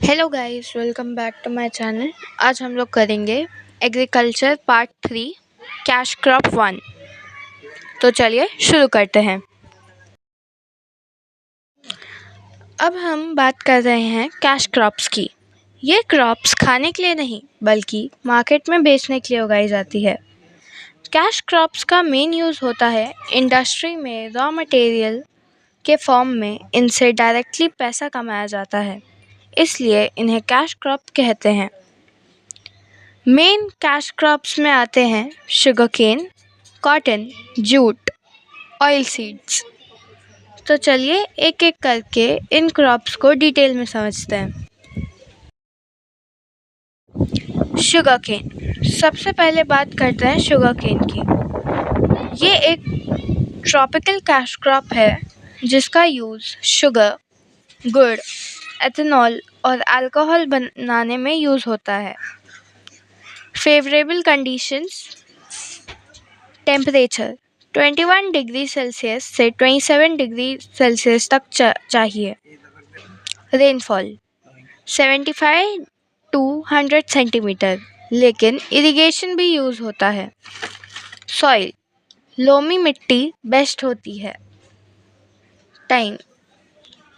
Hello guys, welcome back to my channel. आज हम लोग करेंगे एग्रीकल्चर पार्ट 3 कैश क्रॉप 1। तो चलिए शुरू करते हैं। अब हम बात कर रहे हैं कैश क्रॉप्स की। ये क्रॉप्स खाने के लिए नहीं बल्कि मार्केट में बेचने के लिए उगाई जाती है। कैश क्रॉप्स का मेन यूज़ होता है इंडस्ट्री में रॉ मटेरियल के फॉर्म में। इनसे डायरेक्टली पैसा कमाया जाता है, इसलिए इन्हें कैश क्रॉप कहते हैं। मेन कैश क्रॉप्स में आते हैं sugar cane, cotton, jute, oil seeds. तो चलिए एक एक करके इन क्रॉप्स को डिटेल में समझते हैं। शुगर केन, सबसे पहले बात करते हैं शुगर केन की। ये एक ट्रॉपिकल कैश क्रॉप है जिसका यूज़ शुगर, गुड़, एथेनॉल और अल्कोहल बनाने में यूज़ होता है। Favourable conditions: temperature 21 degree Celsius से 27 डिग्री सेल्सियस तक चाहिए। रेनफॉल 75 टू 100 सेंटीमीटर, लेकिन इरिगेशन भी यूज़ होता है। सॉइल, लोमी मिट्टी बेस्ट होती है। टाइम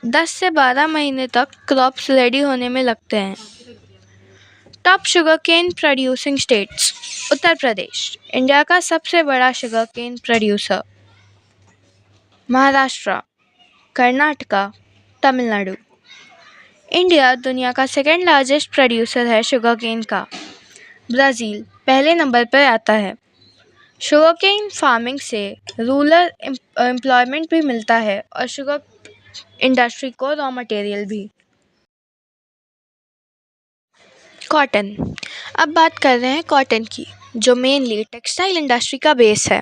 10 से 12 महीने तक क्रॉप्स रेडी होने में लगते हैं। Top sugar cane producing states: Uttar Pradesh, India का सबसे बड़ा sugar cane producer. Maharashtra, Karnataka, Tamil Nadu. India दुनिया का सेकेंड लार्जेस्ट प्रोड्यूसर है शुगर केन का। ब्राज़ील पहले नंबर पर आता है। शुगर केन फार्मिंग से रूरल एम्प्लॉयमेंट भी मिलता है और शुगर इंडस्ट्री को रॉ मटेरियल भी। कॉटन, अब बात कर रहे हैं कॉटन की, जो मेनली टेक्सटाइल इंडस्ट्री का बेस है।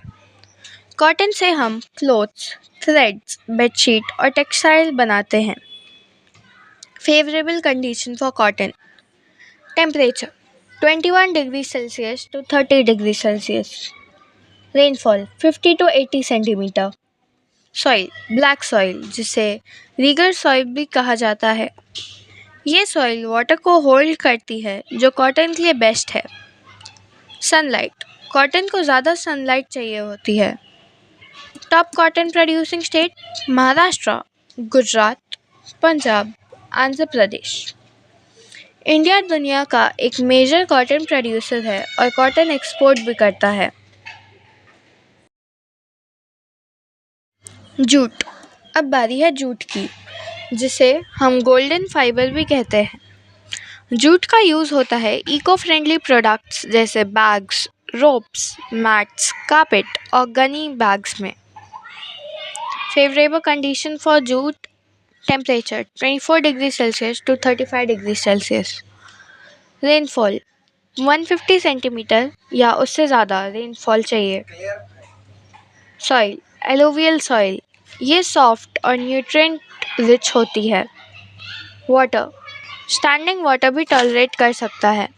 कॉटन से हम क्लोथ्स, थ्रेड्स, बेडशीट और टेक्सटाइल बनाते हैं। Favourable condition for cotton: temperature 21 degree Celsius to 30 degree Celsius. Rainfall 50 to 80 centimetre. Soil, black soil, जिसे रीगर सॉइल भी कहा जाता है। ये सॉइल वाटर को होल्ड करती है, जो कॉटन के लिए बेस्ट है। सनलाइट, कॉटन को ज़्यादा सनलाइट चाहिए होती है। Top cotton producing state: Maharashtra, Gujarat, Punjab, Andhra Pradesh. India दुनिया का एक मेजर कॉटन प्रोड्यूसर है और कॉटन एक्सपोर्ट भी करता है। जूट, अब बारी है जूट की, जिसे हम गोल्डन फाइबर भी कहते हैं। जूट का यूज़ होता है इको फ्रेंडली प्रोडक्ट्स जैसे बैग्स, रोप्स, मैट्स, कारपेट और गनी बैग्स में। Favourable condition for jute: temperature 24 degree Celsius to 35 degree Celsius. Rainfall 150 centimetre या उससे ज़्यादा रेनफॉल चाहिए। सॉइल, एलुवियल सॉइल, ये सॉफ्ट और न्यूट्रिएंट रिच होती है। वाटर, स्टैंडिंग वाटर भी टॉलरेट कर सकता है।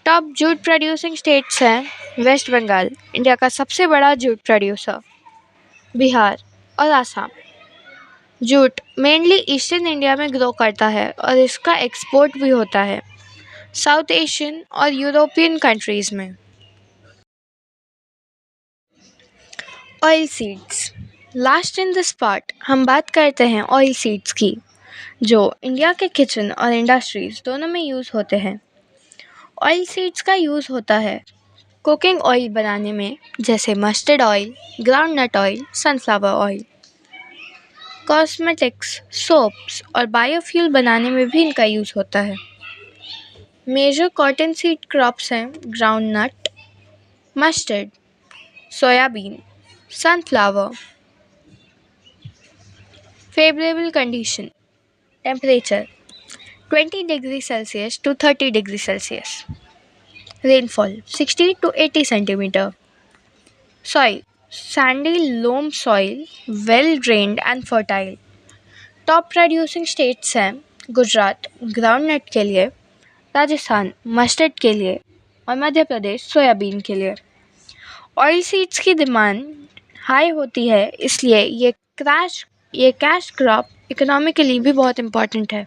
टॉप जूट प्रोड्यूसिंग स्टेट्स हैं वेस्ट बंगाल, इंडिया का सबसे बड़ा जूट प्रोड्यूसर। बिहार और Assam. Jute mainly eastern India में ग्रो करता है और इसका एक्सपोर्ट भी होता है साउथ एशियन और यूरोपियन कंट्रीज़ में। Oil seeds, last in this part हम बात करते हैं ऑयल सीड्स की, जो इंडिया के किचन और इंडस्ट्रीज़ दोनों में यूज़ होते हैं। ऑयल सीड्स का यूज़ होता है कुकिंग ऑयल बनाने में, जैसे mustard oil, groundnut oil, sunflower oil. Cosmetics, soaps और बायोफ्यूल बनाने में भी इनका यूज़ होता है। मेजर कॉटन सीड क्रॉप्स हैं groundnut, mustard, soybean, sunflower. Favourable condition: temperature 20 degree Celsius to 30 degree Celsius. Rainfall 60 to 80 centimetre. Soil, sandy loam soil, well drained and fertile. Top producing states हैं Gujarat groundnut के लिए, Rajasthan mustard के लिए और Madhya Pradesh soybean के लिए। Oil seeds की demand high होती है, इसलिए ये कैश क्रॉप इकोनॉमिकली भी बहुत इम्पॉर्टेंट है।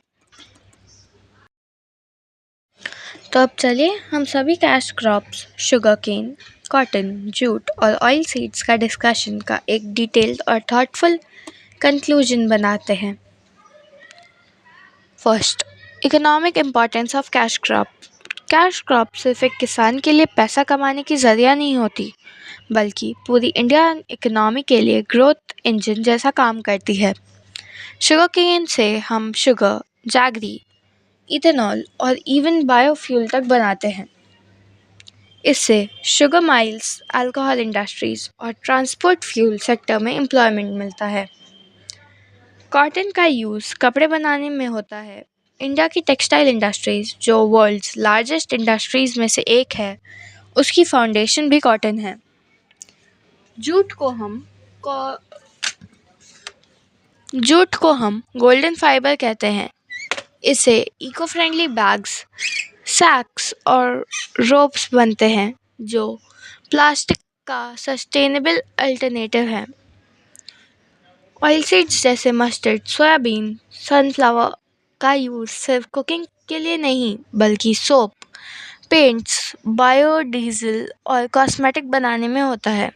तो अब चलिए हम सभी cash crops sugar cane, cotton, jute और ऑयल सीड्स का डिस्कशन का एक डिटेल्ड और थॉटफुल कंक्लूजन बनाते हैं। First, economic importance of cash crop. Cash crop सिर्फ एक किसान के लिए पैसा कमाने की जरिया नहीं होती, बल्कि पूरी इंडियन इकोनॉमी के लिए ग्रोथ इंजन जैसा काम करती है। शुगर केन से हम शुगर, जैगरी, इथेनॉल और इवन बायोफ्यूल तक बनाते हैं। इससे शुगर माइल्स, अल्कोहल इंडस्ट्रीज और ट्रांसपोर्ट फ्यूल सेक्टर में एम्प्लॉयमेंट मिलता है। कॉटन का यूज़ कपड़े बनाने में होता है। इंडिया की टेक्सटाइल इंडस्ट्रीज, जो वर्ल्ड्स लार्जेस्ट इंडस्ट्रीज में से एक है, उसकी फाउंडेशन भी कॉटन है। जूट को हम गोल्डन फाइबर कहते हैं। इससे इको फ्रेंडली बैग्स, सैक्स और रोप्स बनते हैं, जो प्लास्टिक का सस्टेनेबल अल्टरनेटिव है। ऑयल सीड्स जैसे मस्टर्ड, सोयाबीन, सनफ्लावर का यूज़ सिर्फ कुकिंग के लिए नहीं, बल्कि सोप, पेंट्स, बायोडीजल और कॉस्मेटिक बनाने में होता है।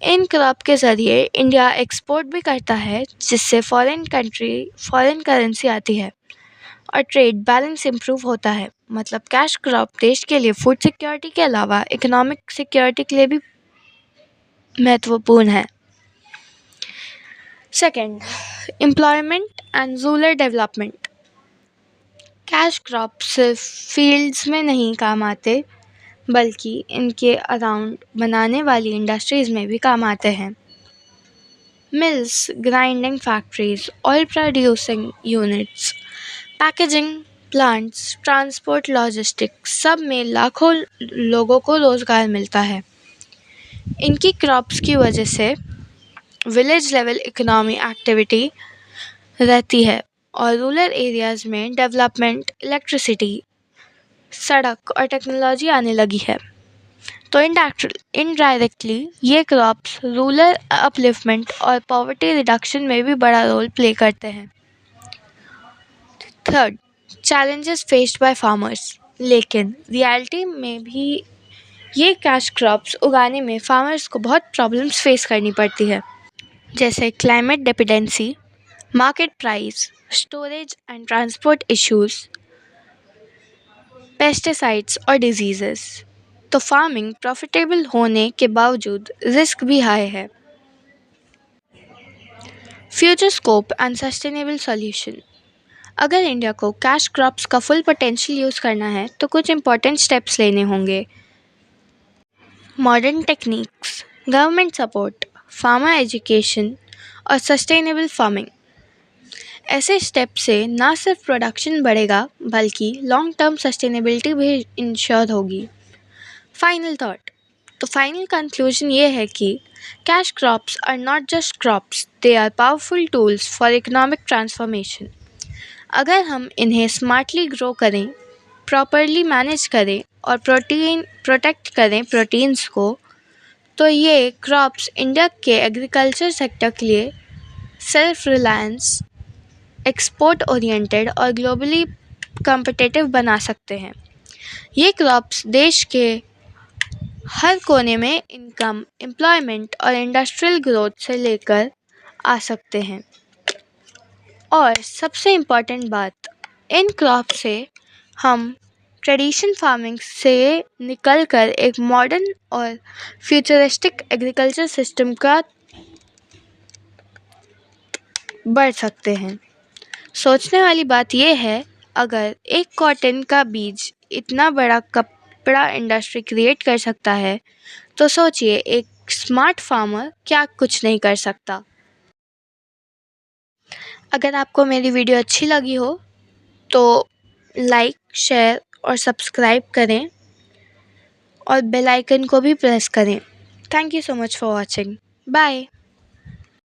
इन क्रॉप के ज़रिए इंडिया एक्सपोर्ट भी करता है, जिससे फॉरेन करेंसी आती है और ट्रेड बैलेंस इम्प्रूव होता है। मतलब कैश क्रॉप देश के लिए फूड सिक्योरिटी के अलावा इकोनॉमिक सिक्योरिटी के लिए भी महत्वपूर्ण है। Second, employment and rural development. Cash crop सिर्फ फील्ड्स में नहीं काम आते, बल्कि इनके अराउंड बनाने वाली इंडस्ट्रीज़ में भी काम आते हैं। Mills, grinding factories, oil producing units, packaging plants, transport, logistics, सब में लाखों लोगों को रोज़गार मिलता है। इनकी क्रॉप्स की वजह से विलेज लेवल इकोनॉमी एक्टिविटी रहती है और रूरल एरियाज़ में डेवलपमेंट, इलेक्ट्रिसिटी, सड़क और टेक्नोलॉजी आने लगी है। तो इनडायरेक्टली ये क्रॉप्स रूरल अपलिफ्टमेंट और पॉवर्टी रिडक्शन में भी बड़ा रोल प्ले करते हैं। Third, challenges faced by farmers. लेकिन रियलिटी में भी ये कैश क्रॉप्स उगाने में फार्मर्स को बहुत प्रॉब्लम्स फेस करनी पड़ती है, जैसे climate dependency, market price, storage and transport issues, pesticides और डिजीजेस। तो फार्मिंग प्रॉफिटेबल होने के बावजूद रिस्क भी हाई है। Future scope and sustainable solution. अगर इंडिया को कैश क्रॉप्स का फुल पोटेंशियल यूज़ करना है तो कुछ इंपॉर्टेंट स्टेप्स लेने होंगे। Modern techniques, government support, farmer education और सस्टेनेबल फार्मिंग। ऐसे स्टेप से ना सिर्फ प्रोडक्शन बढ़ेगा, बल्कि लॉन्ग टर्म सस्टेनेबिलिटी भी इंश्योर होगी। फाइनल थॉट, तो फाइनल कंक्लूजन ये है कि cash crops are not just crops, they are powerful tools for economic transformation. अगर हम इन्हें स्मार्टली ग्रो करें, प्रॉपरली मैनेज करें और प्रोटेक्ट करें प्रोटीन्स को, तो ये क्रॉप्स इंडिया के एग्रीकल्चर सेक्टर के लिए सेल्फ रिलायंस, एक्सपोर्ट ओरिएंटेड और ग्लोबली कम्पिटिटिव बना सकते हैं। ये क्रॉप्स देश के हर कोने में इनकम, एम्प्लॉयमेंट और इंडस्ट्रियल ग्रोथ से लेकर आ सकते हैं। और सबसे इम्पॉर्टेंट बात, इन क्रॉप से हम ट्रेडिशनल फार्मिंग से निकलकर एक मॉडर्न और फ्यूचरिस्टिक एग्रीकल्चर सिस्टम का बढ़ सकते हैं। सोचने वाली बात यह है, अगर एक कॉटन का बीज इतना बड़ा कपड़ा इंडस्ट्री क्रिएट कर सकता है, तो सोचिए एक स्मार्ट फार्मर क्या कुछ नहीं कर सकता। अगर आपको मेरी वीडियो अच्छी लगी हो तो लाइक, शेयर और सब्सक्राइब करें और बेल आइकन को भी प्रेस करें। Thank you so much for watching. Bye.